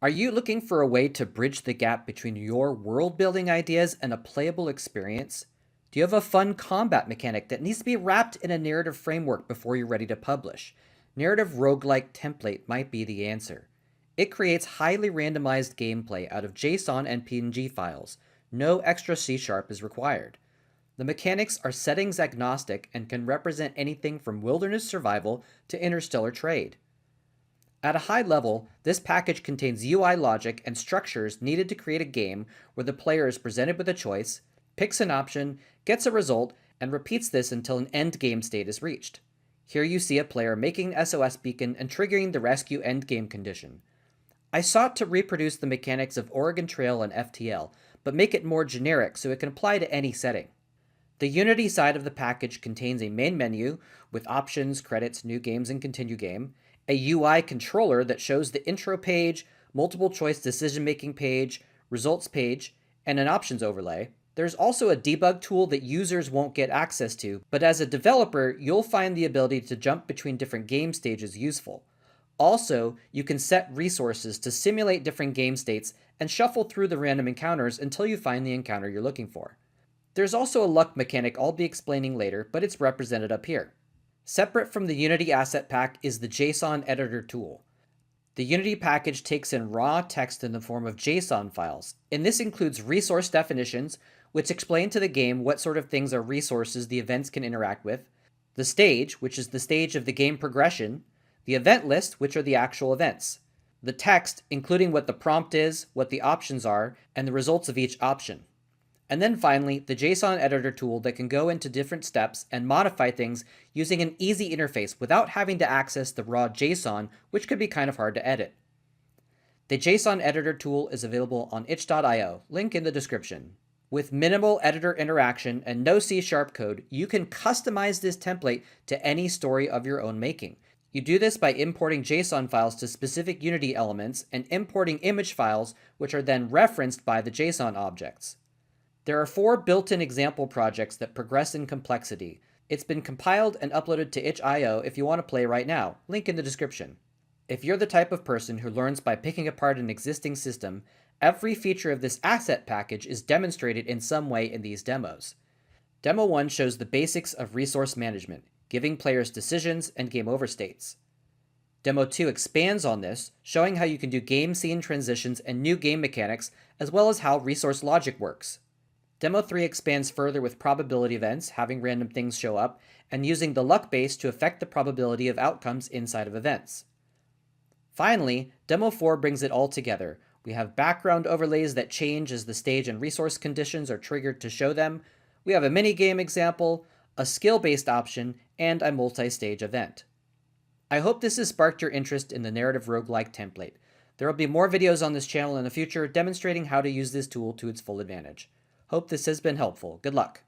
Are you looking for a way to bridge the gap between your world building ideas and a playable experience? Do you have a fun combat mechanic that needs to be wrapped in a narrative framework before you're ready to publish? Narrative Roguelike Template might be the answer. It creates highly randomized gameplay out of JSON and PNG files. No extra C# is required. The mechanics are settings agnostic and can represent anything from wilderness survival to interstellar trade. At a high level, this package contains UI logic and structures needed to create a game where the player is presented with a choice, picks an option, gets a result, and repeats this until an end game state is reached. Here you see a player making an SOS beacon and triggering the rescue end game condition. I sought to reproduce the mechanics of Oregon Trail and FTL, but make it more generic so it can apply to any setting. The Unity side of the package contains a main menu with options, credits, new games, and continue game, a UI controller that shows the intro page, multiple choice decision-making page, results page, and an options overlay. There's also a debug tool that users won't get access to, but as a developer, you'll find the ability to jump between different game stages useful. Also, you can set resources to simulate different game states and shuffle through the random encounters until you find the encounter you're looking for. There's also a luck mechanic I'll be explaining later, but it's represented up here. Separate from the Unity Asset Pack is the JSON Editor tool. The Unity package takes in raw text in the form of JSON files, and this includes resource definitions, which explain to the game what sort of things are resources the events can interact with, the stage, which is the stage of the game progression, the event list, which are the actual events, the text, including what the prompt is, what the options are, and the results of each option. And then finally, the JSON editor tool that can go into different steps and modify things using an easy interface without having to access the raw JSON, which could be kind of hard to edit. The JSON editor tool is available on itch.io, link in the description. With minimal editor interaction and no C# code, you can customize this template to any story of your own making. You do this by importing JSON files to specific Unity elements and importing image files, which are then referenced by the JSON objects. There are 4 built-in example projects that progress in complexity. It's been compiled and uploaded to itch.io if you want to play right now, link in the description. If you're the type of person who learns by picking apart an existing system, every feature of this asset package is demonstrated in some way in these demos. Demo 1 shows the basics of resource management, giving players decisions and game over states. Demo 2 expands on this, showing how you can do game scene transitions and new game mechanics, as well as how resource logic works. Demo 3 expands further with probability events, having random things show up, and using the luck base to affect the probability of outcomes inside of events. Finally, Demo 4 brings it all together. We have background overlays that change as the stage and resource conditions are triggered to show them. We have a mini-game example, a skill-based option, and a multi-stage event. I hope this has sparked your interest in the narrative roguelike template. There will be more videos on this channel in the future demonstrating how to use this tool to its full advantage. Hope this has been helpful. Good luck.